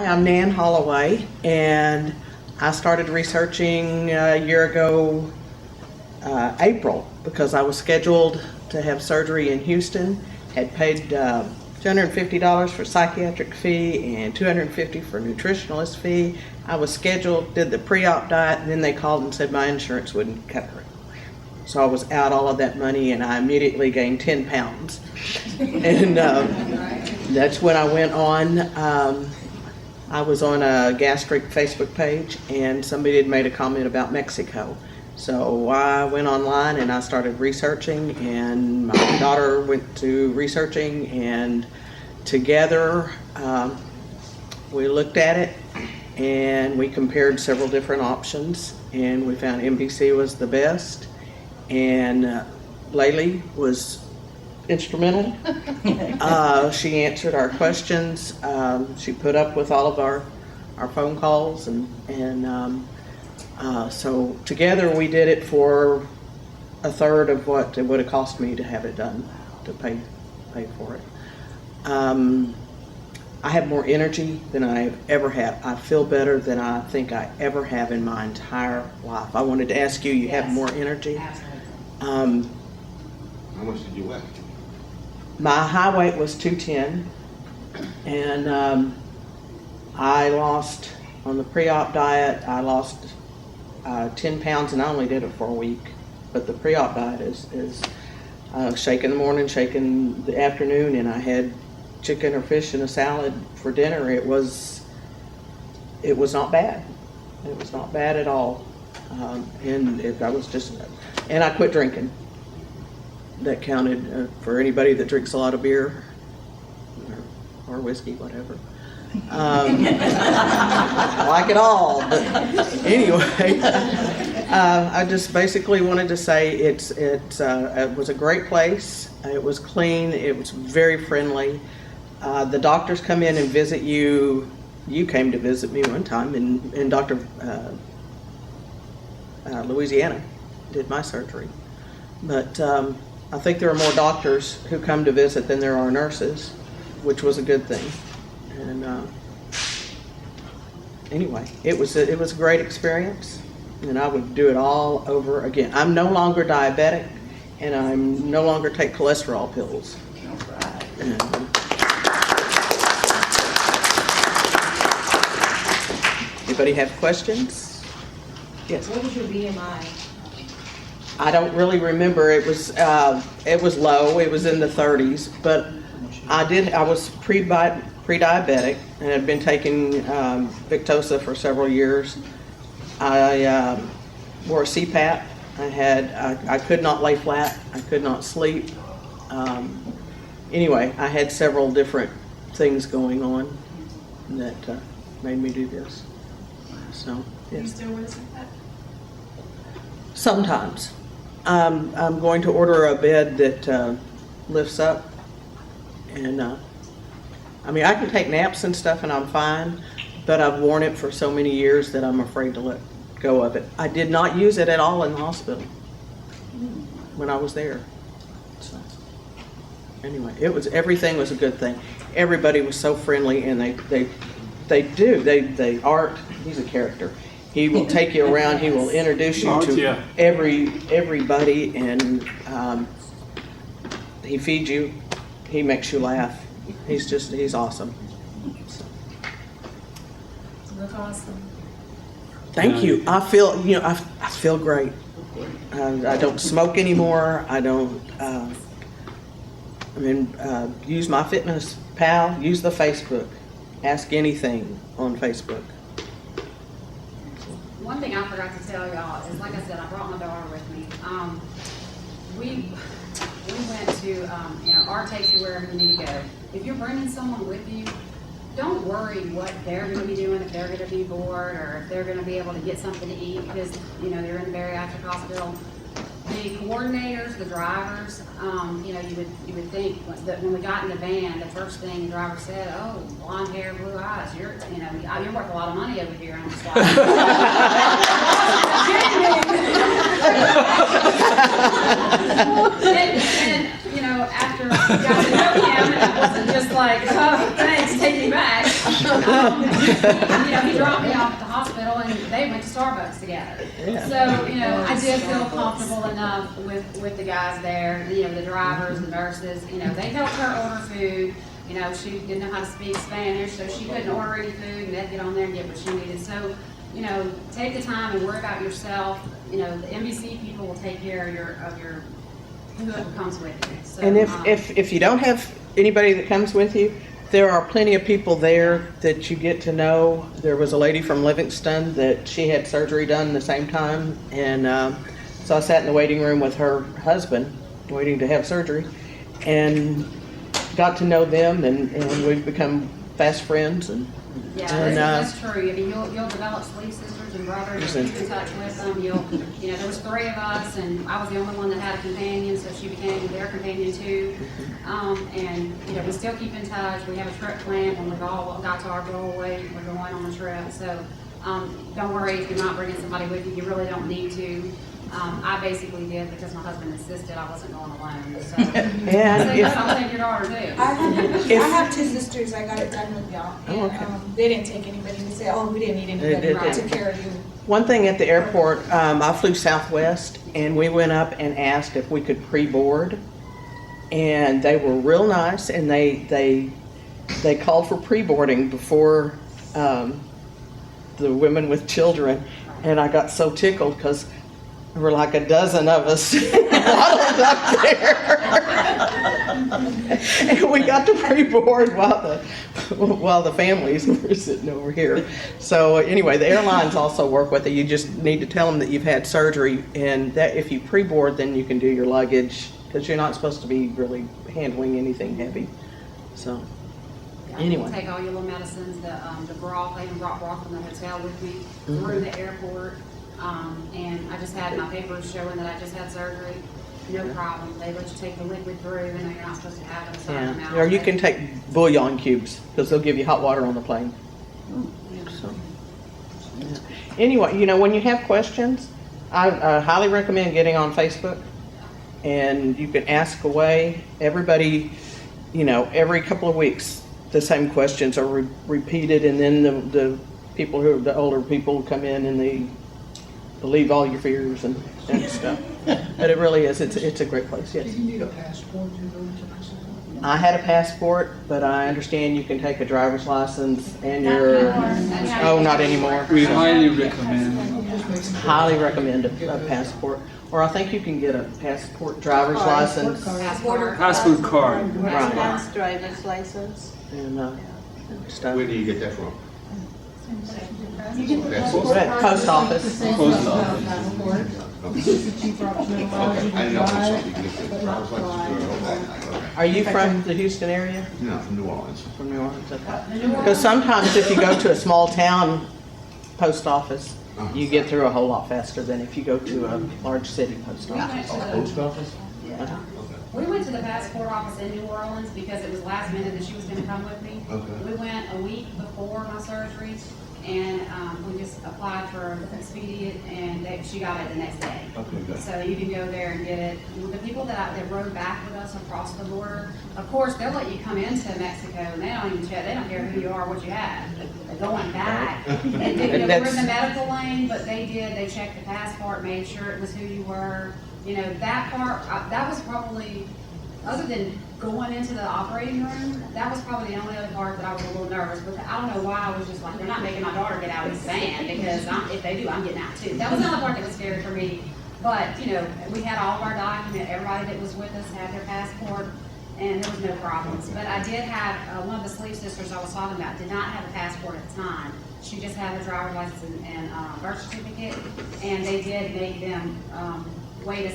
Hi, I'm Nan Holloway, and I started researching a year ago, April, because I was scheduled to have surgery in Houston, had paid $250 for psychiatric fee and $250 for nutritionalist fee. I was scheduled, did the pre-op diet, and then they called and said my insurance wouldn't cover it. So I was out all of that money, and I immediately gained 10 pounds. And that's when I went on. I was on a gastric Facebook page, and somebody had made a comment about Mexico. So I went online and I started researching, and my daughter went to researching, and together we looked at it and we compared several different options, and we found MBC was the best, and Laylee was instrumental. She answered our questions. She put up with all of our phone calls, and so together we did it for a third of what it would have cost me to have it done, to pay for it. I have more energy than I've ever had. I feel better than I think I ever have in my entire life. I wanted to ask you, have more energy? How much did you weigh? My high weight was 210, and I lost, on the pre-op diet, I lost 10 pounds, and I only did it for a week. But the pre-op diet is shake in the morning, shake in the afternoon, and I had chicken or fish and a salad for dinner. It was not bad. It was not bad at all. And I quit drinking. That counted for anybody that drinks a lot of beer or whiskey, whatever. I like it all, but anyway, I just basically wanted to say it was a great place. It was clean. It was very friendly. The doctors come in and visit you. You came to visit me one time, and Dr. Louisiana did my surgery. But I think there are more doctors who come to visit than there are nurses, which was a good thing. And anyway, it was a great experience, and I would do it all over again. I'm no longer diabetic, and I no longer take cholesterol pills. Anybody have questions? Yes. What was your BMI? I don't really remember. It was low. It was in the 30s, but I was pre-diabetic and had been taking Victoza for several years. I wore a CPAP. I could not lay flat. I could not sleep. Anyway, I had several different things going on that made me do this. So, yes. You still wear CPAP? Sometimes. I'm going to order a bed that lifts up, and I mean, I can take naps and stuff and I'm fine, but I've worn it for so many years that I'm afraid to let go of it. I did not use it at all in the hospital when I was there. So anyway, everything was a good thing. Everybody was so friendly, and Art, he's a character. He will take you around. He will introduce you to everybody, and he feeds you. He makes you laugh. He's awesome. So. That's awesome. Thank you. I feel great. I don't smoke anymore. I don't. Use my Fitness Pal. Use the Facebook. Ask anything on Facebook. One thing I forgot to tell y'all is, like I said, I brought my daughter with me. We went to, Art takes you wherever you need to go. If you're bringing someone with you, don't worry what they're going to be doing, if they're going to be bored or if they're going to be able to get something to eat, because, they're in the bariatric hospital. The coordinators, the drivers, you would think that when we got in the van, the first thing the driver said, "Oh, blonde hair, blue eyes. You're worth a lot of money over here on the spot." and after we got to know him, and it wasn't just like, "Oh, thanks, take me back." He dropped me off at the hospital and they went to Starbucks together. Yeah. So, I did feel comfortable enough with the guys there, the drivers, the nurses, they helped her order food. She didn't know how to speak Spanish, so she couldn't order any food and they'd get on there and get what she needed. So, take the time and worry about yourself. The NBC people will take care of your whoever comes with you. So, And if you don't have anybody that comes with you, there are plenty of people there that you get to know. There was a lady from Livingston that she had surgery done the same time, and so I sat in the waiting room with her husband, waiting to have surgery, and got to know them, and we've become fast friends. And that's true. You'll develop sleep sisters and brothers. You keep in touch with them. There was 3 of us, and I was the only one that had a companion, so she became their companion too. And we still keep in touch. We have a trip planned when we've all got to our goal weight. We're going on a trip, so don't worry if you're not bringing somebody with you. You really don't need to. I basically did because my husband insisted I wasn't going alone. So, I'll take your daughter too. I have 2 sisters. I got it done with y'all. And, they didn't take anybody. They said, "Oh, we didn't need anybody. I took care of you." One thing at the airport, I flew Southwest, and we went up and asked if we could pre-board, and they were real nice, and they called for pre-boarding before the women with children, and I got so tickled because there were like a dozen of us huddled up there. And we got to pre-board while the families were sitting over here. So anyway, the airlines also work with it. You just need to tell them that you've had surgery, and that if you pre-board, then you can do your luggage, because you're not supposed to be really handling anything heavy. So anyway. Take all your little medicines, the broth. I even brought broth from the hotel with me through the airport. And I just had my papers showing that I just had surgery. No problem. They let you take the liquid through, even though you're not supposed to have it a certain amount. Or you can take bouillon cubes, because they'll give you hot water on the plane. So, yeah. Anyway, when you have questions, I highly recommend getting on Facebook, and you can ask away. Everybody, every couple of weeks, the same questions are repeated, and then the older people come in and they relieve all your fears and stuff. But it really is. It's a great place. Yes. Do you need a passport to go to Mexico? I had a passport, but I understand you can take a driver's license and not anymore. We highly recommend. Highly recommend a passport, or I think you can get a passport, driver's license, Passport card. right, Driver's license. and stuff. Where do you get that from? We're at post office. Post office. Okay. I didn't know if you could get the driver's license. Okay. Are you from the Houston area? No, from New Orleans. From New Orleans, okay. Because sometimes if you go to a small town post office, you get through a whole lot faster than if you go to a large city post office. Post office? Yeah. We went to the passport office in New Orleans because it was last minute that she was going to come with me. Okay. We went a week before my surgery, and we just applied for Expedient, and she got it the next day. Okay, good. So you can go there and get it. The people that rode back with us across the border, of course, they'll let you come into Mexico, and they don't even check. They don't care who you are, what you have. They're going back. They did, we're in the medical lane, but they checked the passport, made sure it was who you were. That part, that was probably, other than going into the operating room, that was probably the only other part that I was a little nervous, but I don't know why. I was just like, they're not making my daughter get out of this van, because if they do, I'm getting out too. That was the only part that was scary for me. But, we had all of our documents, everybody that was with us had their passport, and there was no problems. But I did have, one of the sleep sisters I was talking about did not have a passport at the time. She just had a driver's license and birth certificate, and they did make them, wait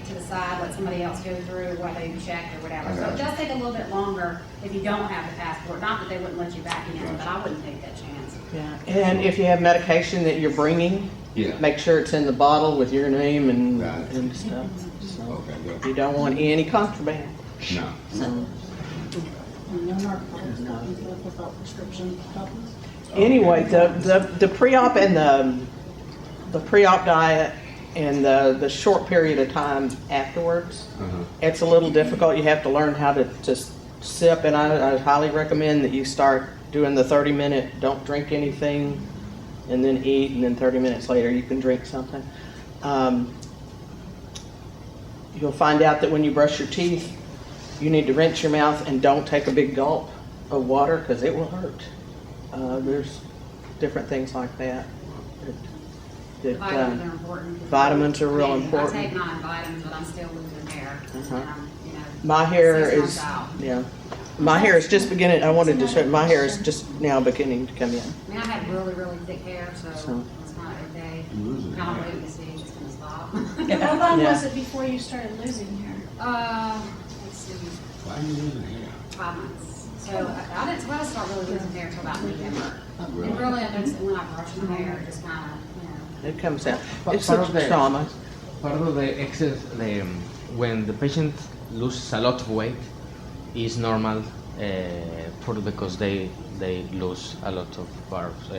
to the side, let somebody else go through while they check or whatever. So it does take a little bit longer if you don't have the passport. Not that they wouldn't let you back in, but I wouldn't take that chance. Yeah, and if you have medication that you're bringing, Yeah. make sure it's in the bottle with your name and Got it. and stuff. So Okay, good. you don't want any contraband. No. So, No narcotics, without prescription copies. anyway, the pre-op and the pre-op diet and the short period of time afterwards, it's a little difficult. You have to learn how to just sip, and I highly recommend that you start doing the 30-minute, don't drink anything, and then eat, and then 30 minutes later you can drink something. You'll find out that when you brush your teeth, you need to rinse your mouth and don't take a big gulp of water because it will hurt. There's different things like that. Vitamins are important. Vitamins are real I important. take 9 vitamins, but I'm still losing hair. Uh-huh. And I'm, you know, My hair 6 months is, out. yeah. My hair is just beginning, I wanted to show, my hair is just now beginning to come in. I mean, I had really, really thick hair, so So. it's kind of okay. You're losing Kind of hair. waiting to see if it's gonna stop. How long Yeah. was it before you started losing hair? Let's see, Why are you losing hair? 5 months. So I didn't start really losing hair until about November. Really? And really, I noticed that when I brush my hair, it just kind of, you know. It comes out. Part It's of such the- trauma. Part of the excess, when the patient loses a lot of weight, is normal because they lose a lot of barbs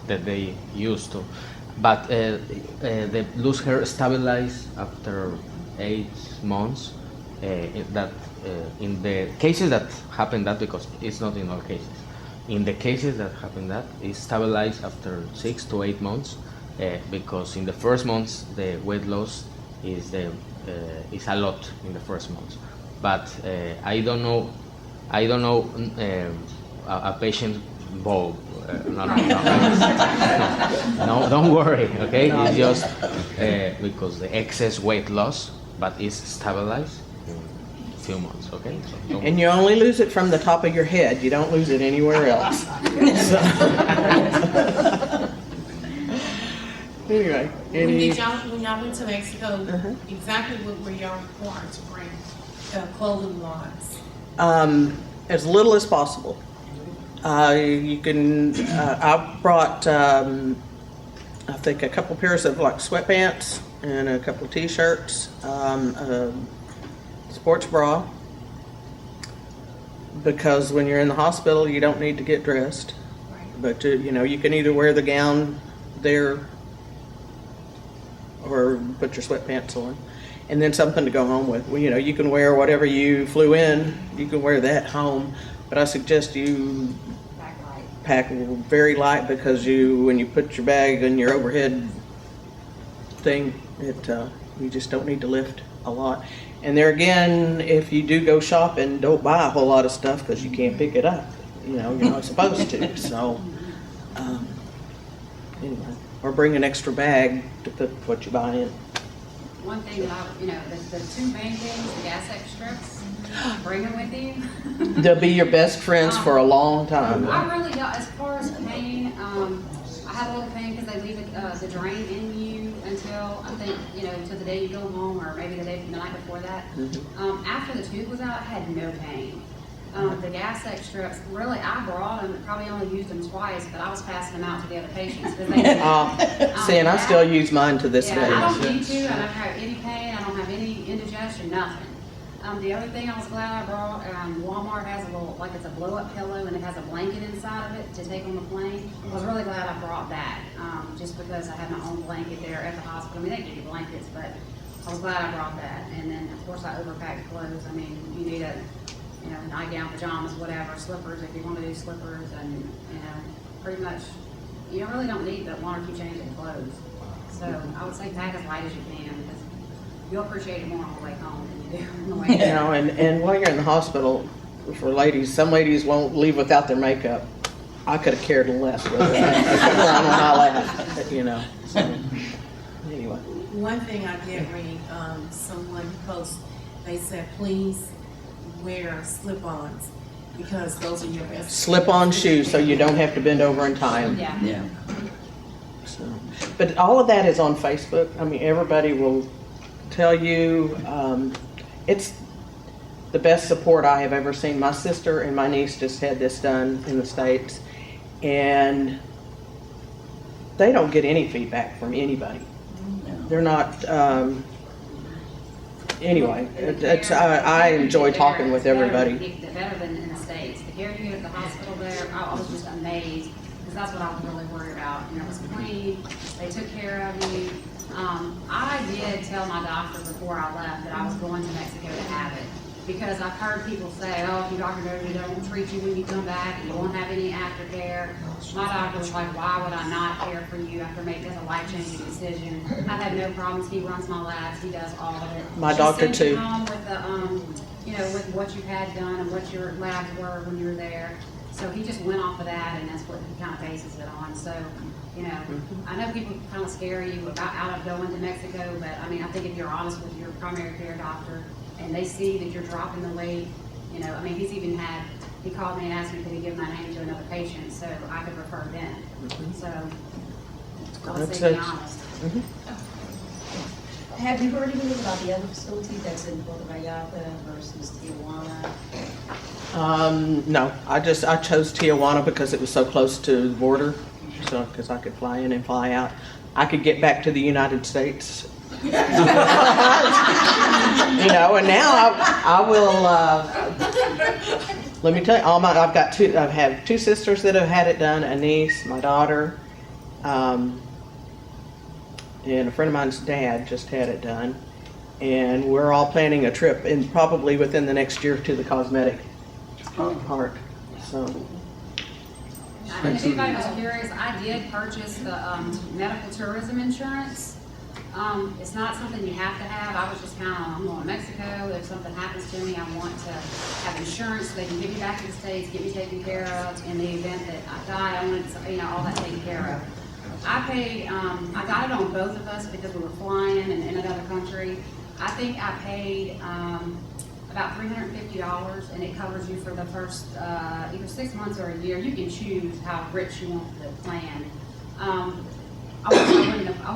that they used to. But the loose hair stabilize after 8 months. In the cases that happen that, because it's not in all cases, in the cases that happen that, it stabilized after 6 to 8 months, because in the first months the weight loss is a lot in the first months. But I don't know a patient bulb. No, don't worry. Okay, it's just because the excess weight loss, but it's stabilized in a few months. Okay, so don't And you only lose it from the top of your head. You don't lose it anywhere else. So- Anyway, When any, y'all went to Mexico, exactly what were y'all required to bring, clothing wise? as little as possible. You can, I brought, I think a couple pairs of like sweatpants and a couple t-shirts, a sports bra, because when you're in the hospital, you don't need to get dressed. But, you know, you can either wear the gown there or put your sweatpants on. And then something to go home with. Well, you know, you can wear whatever you flew in, you can wear that home. But I suggest you Backlight. pack very light, because when you put your bag in your overhead thing, you just don't need to lift a lot. And there again, if you do go shopping, don't buy a whole lot of stuff because you can't pick it up. You know, you're not supposed to. So, anyway, or bring an extra bag to put what you buy in. One thing that the 2 main things, the gas X strips, bring them with you. They'll be your best friends for a long time. I really don't, as far as pain, I have a little pain because they leave the drain in you until, I think, until the day you go home, or maybe the night before that. After the tube was out, I had no pain. The gas X strips, really, I brought them, probably only used them twice, but I was passing them out to the other patients. 'Cause they See, and I still use mine to this Yeah, day. I don't need to. I don't have any pain. I don't have any indigestion, nothing. The other thing I was glad I brought, Walmart has a little, like it's a blow-up pillow, and it has a blanket inside of it to take on the plane. I was really glad I brought that, just because I had my own blanket there at the hospital. I mean, they give you blankets, but I was glad I brought that. And then, of course, I overpacked clothes. I mean, you need a nightgown, pajamas, whatever, slippers if you want to do slippers, and pretty much you really don't need but 1 or 2 changes of clothes. So I would say pack as light as you can, because you'll appreciate it more on the way home than you do on the way You there. know, and while you're in the hospital, for ladies, some ladies won't leave without their makeup. I could have cared less whether I put her on my lap, you know. So, anyway. One thing I did read, someone post, they said, please wear slip-ons, because those are your best. Slip-on shoes so you don't have to bend over and tie them. Yeah. So, but all of that is on Facebook. I mean, everybody will tell you. It's the best support I have ever seen. My sister and my niece just had this done in the States, and they don't get any feedback from anybody. They're not, anyway, I enjoy talking with everybody. Better than in the States. The care you get at the hospital there, I was just amazed, because that's what I was really worried about. It was clean, they took care of me. I did tell my doctor before I left that I was going to Mexico to have it. because I've heard people say, oh, if your doctor knows they won't treat you when you come back, you won't have any aftercare. My doctor was like, why would I not care for you after making a life-changing decision? I've had no problems. He runs my labs. He does all of it. My She doctor sends you too. home with the, you know, with what you had done and what your labs were when you were there. So he just went off of that, and that's what he kind of bases it on. So, you know, I know people kind of scare you about out of going to Mexico, but I mean, I think if you're honest with your primary care doctor and they see that you're dropping the weight, you know, I mean, he called me and asked me could he give my name to another patient so I could refer them. So, I would That's say be it. honest. Have you heard anything about the other facility that's in Puerto Vallarta versus Tijuana? No, I chose Tijuana because it was so close to the border, so, because I could fly in and fly out. I could get back to the United States. You know, and now I will, let me tell you, I have two sisters that have had it done, a niece, my daughter, and a friend of mine's dad just had it done. And we're all planning a trip, and probably within the next year, to the cosmetic part, so. And if anybody was curious, I did purchase the medical tourism insurance. It's not something you have to have. I was just kind of, I'm going to Mexico. If something happens to me, I want to have insurance so they can get me back to the States, get me taken care of. In the event that I die, I wanted to, you know, all that taken care of. I paid, I got it on both of us because we were flying and in another country. I think I paid about $350, and it covers you for the first either 6 months or a year. You can choose how rich you want the plan. I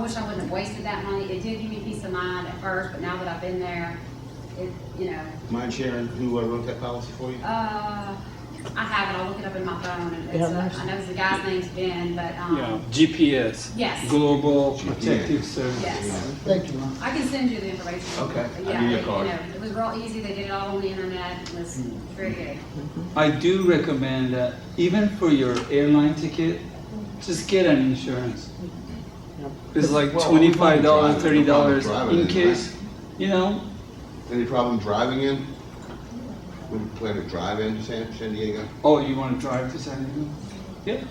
wish I wouldn't have wasted that money. It did give me peace of mind at first, but now that I've been there, it, you know. Mind sharing who wrote that policy for you? I have it. I'll look it up in my phone. And it's, I know the guy's name's Ben, but Yeah, GPS. Yes. Global GPS. Protective Service. yes. Thank you, Ron. I can send you the information. Okay, Yeah, I'll give you a it, card. you know, it was real easy. They did it all on the internet. It was very good. I do recommend that even for your airline ticket, just get an insurance. It's like Well, $25, no problem $30 driving in in, case, you know. Any problem driving in? We plan to drive into San Diego? Oh, you want to drive to San Diego? Yeah,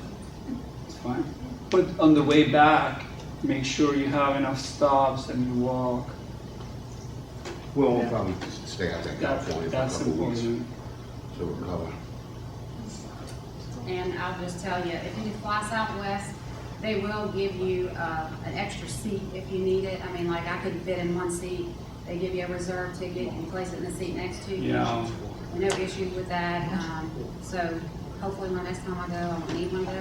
it's fine. But on the way back, make sure you have enough stops and you walk. Well, we'll probably just stay out there in California for a That's couple of weeks, important. so we'll cover. And I'll just tell you, if you fly Southwest, they will give you an extra seat if you need it. I mean, like I couldn't fit in one seat. They give you a reserve ticket and place it in the seat next to you. Yeah. No issues with that. So hopefully my next time I go, I won't need one of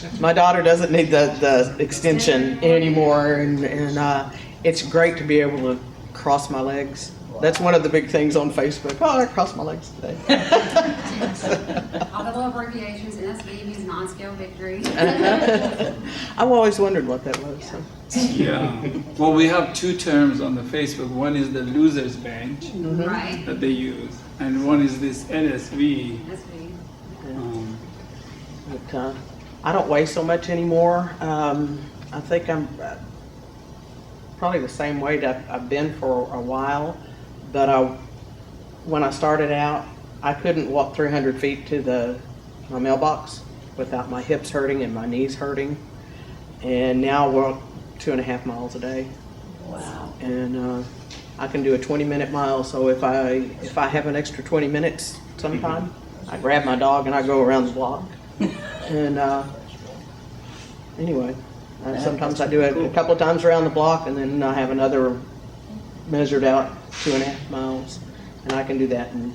those. My daughter doesn't need the extension anymore, and it's great to be able to cross my legs. That's one of the big things on Facebook. Oh, I crossed my legs today. All the little abbreviations, NSV means non-scale victory. I've always wondered what that was. So. Yeah. Well, we have two terms on the Facebook. One is the loser's bench Right. that they use, and one is this NSV. NSV. But, I don't weigh so much anymore. I think I'm probably the same weight I've been for a while. But when I started out, I couldn't walk 300 feet to my mailbox without my hips hurting and my knees hurting. And now I walk 2.5 miles a day. Wow. And I can do a 20-minute mile. So if I have an extra 20 minutes sometime, I grab my dog and I go around the block. And anyway, sometimes I do it a couple of times around the block, and then I have another measured out 2.5 miles, and I can do that in